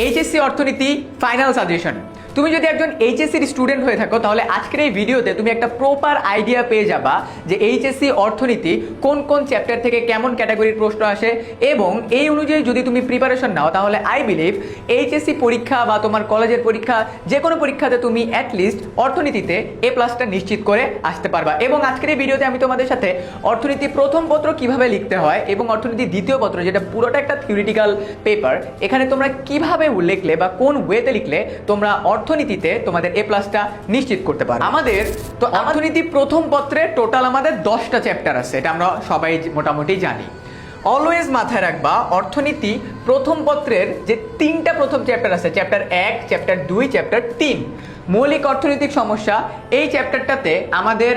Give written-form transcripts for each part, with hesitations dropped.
HSC অর্থনীতি final suggestion. তুমি যদি একজন এইচএসসির স্টুডেন্ট হয়ে থাকো তাহলে আজকের এই ভিডিওতে তুমি একটা প্রপার আইডিয়া পেয়ে যাবা যে এইচএসসি অর্থনীতি কোন কোন চ্যাপ্টার থেকে কেমন ক্যাটাগরির প্রশ্ন আসে, এবং এই অনুযায়ী যদি তুমি প্রিপারেশন নাও তাহলে আই বিলিভ এইচএসসি পরীক্ষা বা তোমার কলেজের পরীক্ষা যে কোনো পরীক্ষাতে তুমি অ্যাটলিস্ট অর্থনীতিতে A+টা নিশ্চিত করে আসতে পারবা। এবং আজকের এই ভিডিওতে আমি তোমাদের সাথে অর্থনীতি প্রথম পত্র কিভাবে লিখতে হয় এবং অর্থনীতি দ্বিতীয় পত্র, যেটা পুরোটা একটা থিওরিটিক্যাল পেপার, এখানে তোমরা কিভাবে লিখলে বা কোন ওয়েতে লিখলে তোমরা অর্থনীতিতে তোমাদের A+টা নিশ্চিত করতে পারো। আমাদের তো অর্থনীতি প্রথম পত্রে টোটাল আমাদের 10টা চ্যাপ্টার আছে, এটা আমরা সবাই মোটামুটি জানি। অলওয়েজ মাথায় রাখবা অর্থনীতি প্রথম পত্রের যে 3টা প্রথম চ্যাপ্টার আছে, চ্যাপ্টার 1, চ্যাপ্টার 2, চ্যাপ্টার 3, মৌলিক অর্থনৈতিক সমস্যা, এই চ্যাপ্টারটাতে আমাদের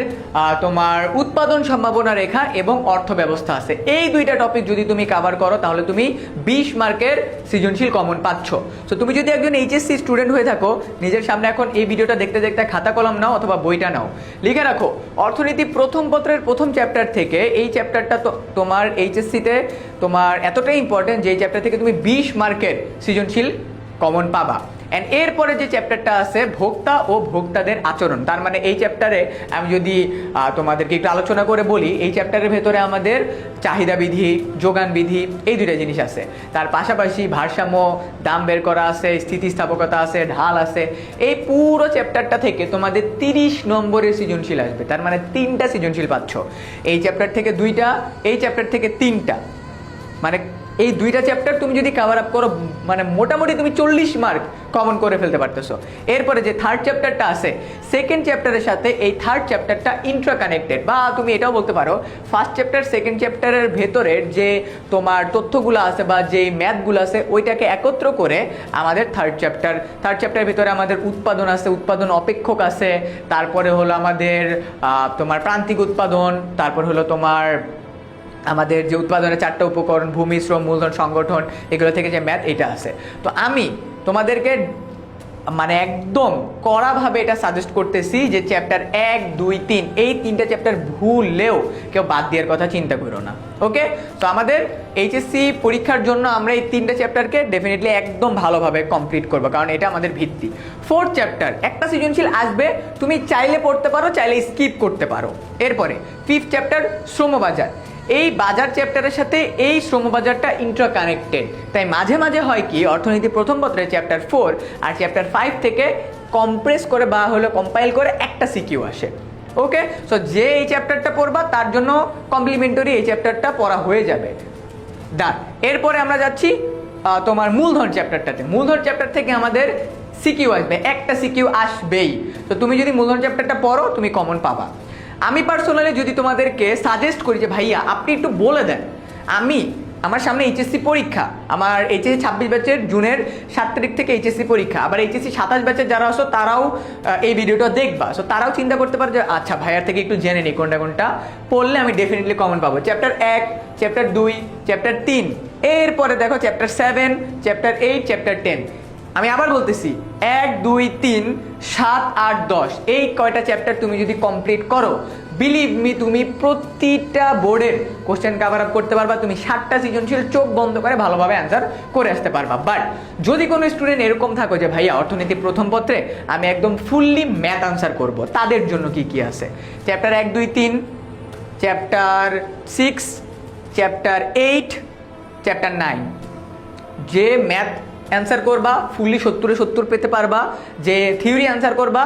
তোমার উৎপাদন সম্ভাবনা রেখা এবং অর্থ ব্যবস্থা আছে। এই দুইটা টপিক যদি তুমি কভার করো তাহলে তুমি 20 মার্কের সৃজনশীল কমন পাচ্ছ। তো তুমি যদি একজন এইচএসসি স্টুডেন্ট হয়ে থাকো, নিজের সামনে এখন এই ভিডিওটা দেখতে দেখতে খাতা কলম নাও অথবা বইটা নাও, লিখে রাখো অর্থনীতি প্রথম পত্রের প্রথম চ্যাপ্টার থেকে এই চ্যাপ্টারটা তোমার এইচএসসিতে তোমার এতটাই ইম্পর্টেন্ট যে এই চ্যাপ্টার থেকে তুমি 20 মার্কের সৃজনশীল কমন পাবা। অ্যান্ড এরপরে যে চ্যাপ্টারটা আছে ভোক্তা ও ভোক্তাদের আচরণ, তার মানে এই চ্যাপ্টারে আমি যদি তোমাদেরকে একটু আলোচনা করে বলি, এই চ্যাপ্টারের ভেতরে আমাদের চাহিদা বিধি, যোগান বিধি, এই দুইটা জিনিস আছে। তার পাশাপাশি ভারসাম্য, দাম বের করা আছে, স্থিতিস্থাপকতা আছে, ঢাল আছে। এই পুরো চ্যাপ্টারটা থেকে তোমাদের 30 নম্বরের সৃজনশীল আসবে, তার মানে 3টা সৃজনশীল পাচ্ছ। এই চ্যাপ্টার থেকে 2টা, এই চ্যাপ্টার থেকে 3টা, মানে এই 2টা চ্যাপ্টার তুমি যদি কভার আপ করো মানে মোটামুটি তুমি 40 মার্ক কমন করে ফেলতে পারতেছো। এরপরে যে থার্ড চ্যাপ্টারটা আছে, সেকেন্ড চ্যাপ্টারের সাথে এই থার্ড চ্যাপ্টারটা ইন্ট্রা কানেক্টেড, বা তুমি এটাও বলতে পারো ফার্স্ট চ্যাপ্টার সেকেন্ড চ্যাপ্টারের ভেতরের যে তোমার তথ্যগুলো আছে বা যে ম্যাথগুলো আছে ওইটাকে একত্র করে আমাদের থার্ড চ্যাপ্টারের ভেতরে আমাদের উৎপাদন আছে, উৎপাদন অপেক্ষক আছে, তারপরে হলো আমাদের তোমার প্রান্তিক উৎপাদন, তারপর হলো তোমার আমাদের যে উৎপাদনের 4টা উপকরণ, ভূমি, শ্রম, মূলধন, সংগঠন, এগুলো থেকে যে ম্যাথ এটা আছে। তো আমি তোমাদেরকে মানে একদম কড়াভাবে এটা সাজেস্ট করতেছি যে চ্যাপ্টার 1, 2, 3 এই 3টা চ্যাপ্টার ভুললেও কেউ বাদ দেওয়ার কথা চিন্তা করো না। ওকে, তো আমাদের এইচএসসি পরীক্ষার জন্য আমরা এই 3টা চ্যাপ্টারকে ডেফিনেটলি একদম ভালোভাবে কমপ্লিট করবো, কারণ এটা আমাদের ভিত্তি। ফোর্থ চ্যাপ্টার একটা সৃজনশীল আসবে, তুমি চাইলে পড়তে পারো, চাইলে স্কিপ করতে পারো। এরপরে ফিফথ চ্যাপ্টার শ্রমবাজার, এই বাজার চ্যাপ্টারের সাথে এই শ্রমবাজারটা ইন্টার কানেক্টেড, তাই মাঝে মাঝে হয় কি অর্থনীতি প্রথম পত্রে চ্যাপ্টার 4 আর চ্যাপ্টার 5 থেকে কম্প্রেস করে বা হলো কম্পাইল করে একটা সিকিউ আসে। ওকে, সো যে এই চ্যাপ্টারটা পড়বা তার জন্য কমপ্লিমেন্টারি এই চ্যাপ্টারটা পড়া হয়ে যাবে। ডান। এরপরে আমরা যাচ্ছি তোমার মূলধন চ্যাপ্টারটাতে। মূলধন চ্যাপ্টার থেকে আমাদের সিকিউ আসবে, একটা সিকিউ আসবেই। তো তুমি যদি মূলধন চ্যাপ্টারটা পড়ো তুমি কমন পাবা। আমি পার্সোনালি যদি তোমাদেরকে সাজেস্ট করি যে ভাইয়া আপনি একটু বলে দেন, আমার সামনে এইচএসসি পরীক্ষা, আমার এইচএসসি 26 ব্যাচের জুনের 7 তারিখ থেকে এইচএসসি পরীক্ষা, আবার এইচএসসি 27 ব্যাচের যারা আসো তারাও এই ভিডিওটা দেখবা। সো তারাও চিন্তা করতে পারে যে আচ্ছা ভাইয়ার থেকে একটু জেনে নিই কোনটা কোনটা পড়লে আমি ডেফিনেটলি কমন পাবো। চ্যাপ্টার 1, চ্যাপ্টার 2, চ্যাপ্টার 3, এরপরে দেখো চ্যাপ্টার 7, চ্যাপ্টার 8, চ্যাপ্টার 10। আমি আবার বলতেছি 1, 2, 3, 7, 8, 10 এই কয়টা চ্যাপ্টার তুমি যদি কমপ্লিট করো, বিলিভ মি তুমি প্রতিটা বোর্ডের কোশ্চেন কভার আপ করতে পারবা, তুমি 7টা সৃজনশীল চোখ বন্ধ করে ভালোভাবে অ্যান্সার করে আসতে পারবা। বাট যদি কোনো স্টুডেন্ট এরকম থাকো যে ভাইয়া অর্থনীতি প্রথম পত্রে আমি একদম ফুললি ম্যাথ আনসার করব, তাদের জন্য কি কি আছে? চ্যাপ্টার 1, 2, 3, চ্যাপ্টার 6, চ্যাপ্টার 8, চ্যাপ্টার 9, যে ম্যাথ অ্যান্সার করবা ফুললি 70-70 পেতে পারবা, যে থিওরি অ্যান্সার করবা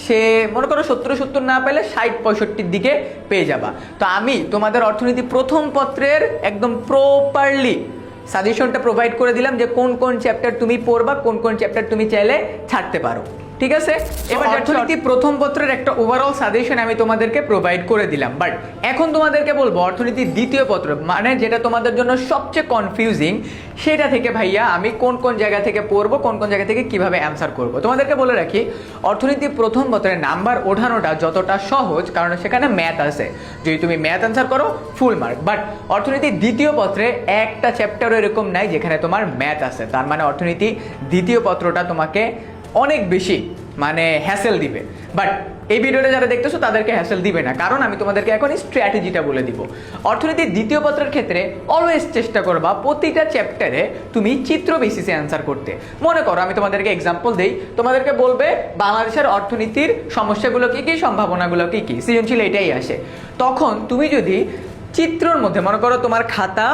সে মনে করো 70-70 না পেলে 60-65 দিকে পেয়ে যাবা। তো আমি তোমাদের অর্থনীতি প্রথম পত্রের একদম প্রপারলি সাজেশনটা প্রোভাইড করে দিলাম যে কোন কোন চ্যাপ্টার তুমি পড়বা, কোন কোন চ্যাপ্টার তুমি চাইলে ছাড়তে পারো। ঠিক আছে, এবার অর্থনীতি প্রথম পত্রের একটা ওভারঅল সাজেশন আমি তোমাদেরকে প্রোভাইড করে দিলাম। বাট এখন তোমাদেরকে বলবো অর্থনীতি দ্বিতীয় পত্র, মানে যেটা তোমাদের জন্য সবচেয়ে কনফিউজিং, সেটা থেকে ভাইয়া আমি কোন কোন জায়গা থেকে পড়বো, কোন কোন জায়গা থেকে কিভাবে অ্যান্সার করবো। তোমাদেরকে বলে রাখি অর্থনীতি প্রথম পত্রের নাম্বার ওঠানোটা যতটা সহজ, কারণ সেখানে ম্যাথ আছে, যদি তুমি ম্যাথ অ্যান্সার করো ফুল মার্ক। বাট অর্থনীতি দ্বিতীয় পত্রে একটা চ্যাপ্টারও এরকম নাই যেখানে তোমার ম্যাথ আছে, তার মানে অর্থনীতি দ্বিতীয় পত্রটা তোমাকে অনেক বেশি মানে হ্যাসেল দিবে। বাট এই ভিডিওটা যারা দেখতেছো তাদেরকে হ্যাসেল দিবে না, কারণ আমি তোমাদেরকে এখন স্ট্র্যাটেজিটা বলে দিব। অর্থনীতির দ্বিতীয় পত্রের ক্ষেত্রে অলওয়েজ চেষ্টা করবা প্রতিটা চ্যাপ্টারে তুমি চিত্র বেসিসে অ্যান্সার করতে। মনে করো আমি তোমাদেরকে এক্সাম্পল দেই, তোমাদেরকে বলবে বাংলাদেশের অর্থনীতির সমস্যাগুলো কি কি, সম্ভাবনাগুলো কি কি, সৃজনশীল এটাই আসে। তখন তুমি যদি চিত্রর মধ্যে মনে করো তোমার খাতা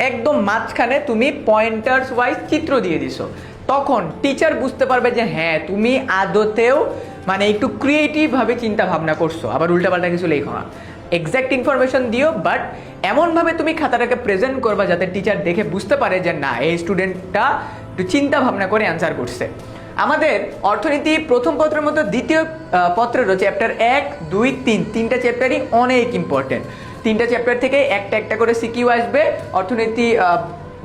একদম মাঝখানে তুমি পয়েন্টার্স ওয়াইজ চিত্র দিয়ে দিছো, তখন টিচার বুঝতে পারবে যে হ্যাঁ তুমি আদতেও মানে একটু ক্রিয়েটিভভাবে চিন্তা ভাবনা করছো, আবার উল্টাপাল্টা কিছু লেখো না। এক্স্যাক্ট ইনফরমেশন দিও, বাট এমনভাবে তুমি খাতাটাকে প্রেজেন্ট করবা যাতে টিচার দেখে বুঝতে পারে যে না এই স্টুডেন্টটা একটু চিন্তা ভাবনা করে অ্যান্সার করছে। আমাদের অর্থনীতি প্রথম পত্রের মতো দ্বিতীয় পত্রেরও চ্যাপ্টার 1, 2, 3 তিনটা চ্যাপ্টারই অনেক ইম্পর্টেন্ট। তিনটা চ্যাপ্টার থেকে একটা একটা করে সিকিউ আসবে। অর্থনীতি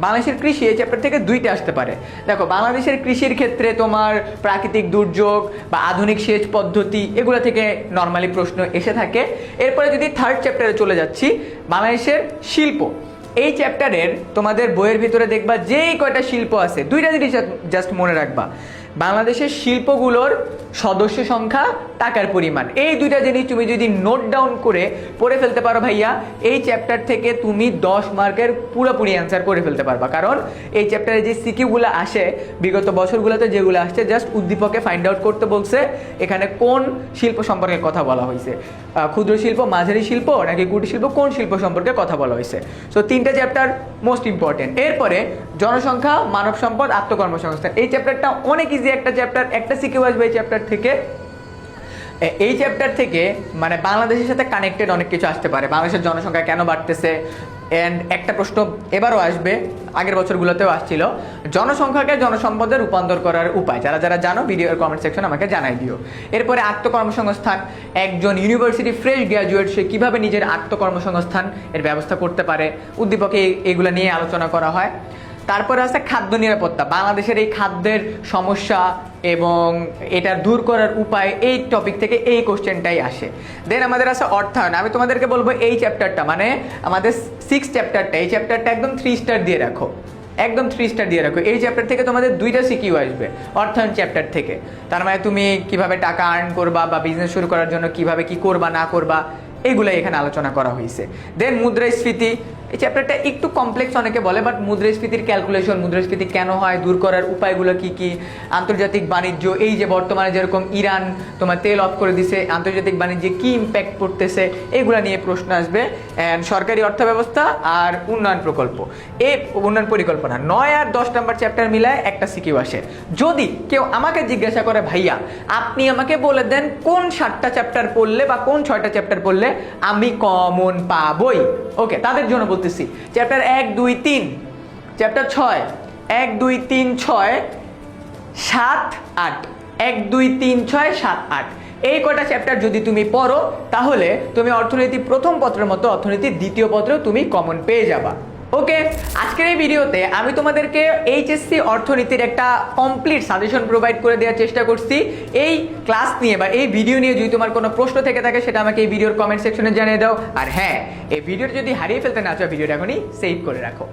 বাংলাদেশের কৃষি এই চ্যাপ্টার থেকে 2টা আসতে পারে। দেখো বাংলাদেশের কৃষির ক্ষেত্রে তোমার প্রাকৃতিক দুর্যোগ বা আধুনিক সেচ পদ্ধতি এগুলো থেকে নর্মালি প্রশ্ন এসে থাকে। এরপরে যদি থার্ড চ্যাপ্টারে চলে যাচ্ছি, বাংলাদেশের শিল্প, এই চ্যাপ্টারের তোমাদের বইয়ের ভিতরে দেখবা যেই কয়টা শিল্প আছে 2টা জিনিস জাস্ট মনে রাখবা, বাংলাদেশের শিল্পগুলোর সদস্য সংখ্যা, টাকার পরিমাণ। এই 2টা জিনিস তুমি যদি নোট ডাউন করে পড়ে ফেলতে পারো ভাইয়া, এই চ্যাপ্টার থেকে তুমি 10 মার্কের পুরোপুরি অ্যান্সার করে ফেলতে পারবা। কারণ এই চ্যাপ্টারে যে সিকিউগুলো আসে বিগত বছরগুলোতে যেগুলো আসছে, জাস্ট উদ্দীপকে ফাইন্ড আউট করতে বলছে এখানে কোন শিল্প সম্পর্কে কথা বলা হয়েছে, ক্ষুদ্র শিল্প, মাঝারি শিল্প নাকি কুটির শিল্প, কোন শিল্প সম্পর্কে কথা বলা হয়েছে। সো 3টা চ্যাপ্টার মোস্ট ইম্পর্টেন্ট। এরপরে জনসংখ্যা, মানব সম্পদ, আত্মকর্মসংস্থান, এই চ্যাপ্টারটা অনেক ইজি একটা চ্যাপ্টার, একটা সিকিউ আসবে এই চ্যাপ্টার থেকে। এই চ্যাপ্টার থেকে মানে বাংলাদেশের সাথে কানেক্টেড অনেক কিছু আসতে পারে, বাংলাদেশের জনসংখ্যা কেন বাড়তেছে। অ্যান্ড একটা প্রশ্ন এবারও আসবে, আগের বছরগুলোতেও আসছিল, জনসংখ্যাকে জনসম্পদে রূপান্তর করার উপায়। যারা যারা জানো ভিডিওর কমেন্ট সেকশন আমাকে জানাই দিও। এরপরে আত্মকর্মসংস্থান, একজন ইউনিভার্সিটি ফ্রেশ গ্র্যাজুয়েট সে কীভাবে নিজের আত্মকর্মসংস্থান এর ব্যবস্থা করতে পারে, উদ্দীপকে এগুলো নিয়ে আলোচনা করা হয়। তারপরে আছে খাদ্য নিরাপত্তা, বাংলাদেশের এই খাদ্যের সমস্যা এবং এটা দূর করার উপায়, এই টপিক থেকে এই কোশ্চেনটাই আসে। দেন আমাদের আছে অর্থায়ন। আমি তোমাদেরকে বলবো এই চ্যাপ্টারটা মানে আমাদের 6 চ্যাপ্টারটা, এই চ্যাপ্টারটা একদম 3 স্টার দিয়ে রাখো, একদম 3 স্টার দিয়ে রাখো। এই চ্যাপ্টার থেকে তোমাদের 2টা সিকিউ আসবে অর্থায়ন চ্যাপ্টার থেকে। তার মানে তুমি কিভাবে টাকা আর্ন করবা বা বিজনেস শুরু করার জন্য কিভাবে কি করবা না করবা, এইগুলাই এখানে আলোচনা করা হয়েছে। দেন মুদ্রাস্ফীতি, এই চ্যাপ্টারটা একটু কমপ্লেক্স অনেকে বলে, বাট মুদ্রাস্ফীতির ক্যালকুলেশন, মুদ্রাস্ফীতি কেন হয়, দূর করার উপায়গুলো কি কি, আন্তর্জাতিক বাণিজ্য, এই যে বর্তমানে যেরকম ইরান তোমার তেল অফ করে দিছে, আন্তর্জাতিক বাণিজ্যে কি ইম্প্যাক্ট পড়তেছে, এইগুলো নিয়ে প্রশ্ন আসবে। অ্যান্ড সরকারি অর্থব্যবস্থা আর উন্নয়ন প্রকল্প, এই উন্নয়ন পরিকল্পনা 9 আর 10 নম্বর চ্যাপ্টার মিলায় একটা সিকিউ আসে। যদি কেউ আমাকে জিজ্ঞাসা করে ভাইয়া আপনি আমাকে বলে দেন কোন 7টা চ্যাপ্টার পড়লে বা কোন 6টা চ্যাপ্টার পড়লে আমি কমন পাবই, ওকে তাদের জন্য বলতেছি চ্যাপ্টার 1, 2, 3, চ্যাপ্টার 6, 1, 2, 3, 6, 7, 8, 1, 2, 3, 6, 7, 8 এই কটা চ্যাপ্টার যদি তুমি পড়ো তাহলে তুমি অর্থনীতি প্রথম পত্রের মতো অর্থনীতি দ্বিতীয় পত্রেও তুমি কমন পেয়ে যাবা। ওকে, আজকের এই ভিডিওতে আমি তোমাদেরকে এইচএসসি অর্থনীতির একটা কমপ্লিট সাজেশন প্রোভাইড করে দেওয়ার চেষ্টা করছি। এই ক্লাস নিয়ে বা এই ভিডিও নিয়ে যদি তোমার কোনো প্রশ্ন থেকে থাকে সেটা আমাকে এই ভিডিওর কমেন্ট সেকশনে জানিয়ে দাও। আর হ্যাঁ, এই ভিডিওটা যদি হারিয়ে ফেলতে না চাও ভিডিওটা এখনই সেভ করে রাখো।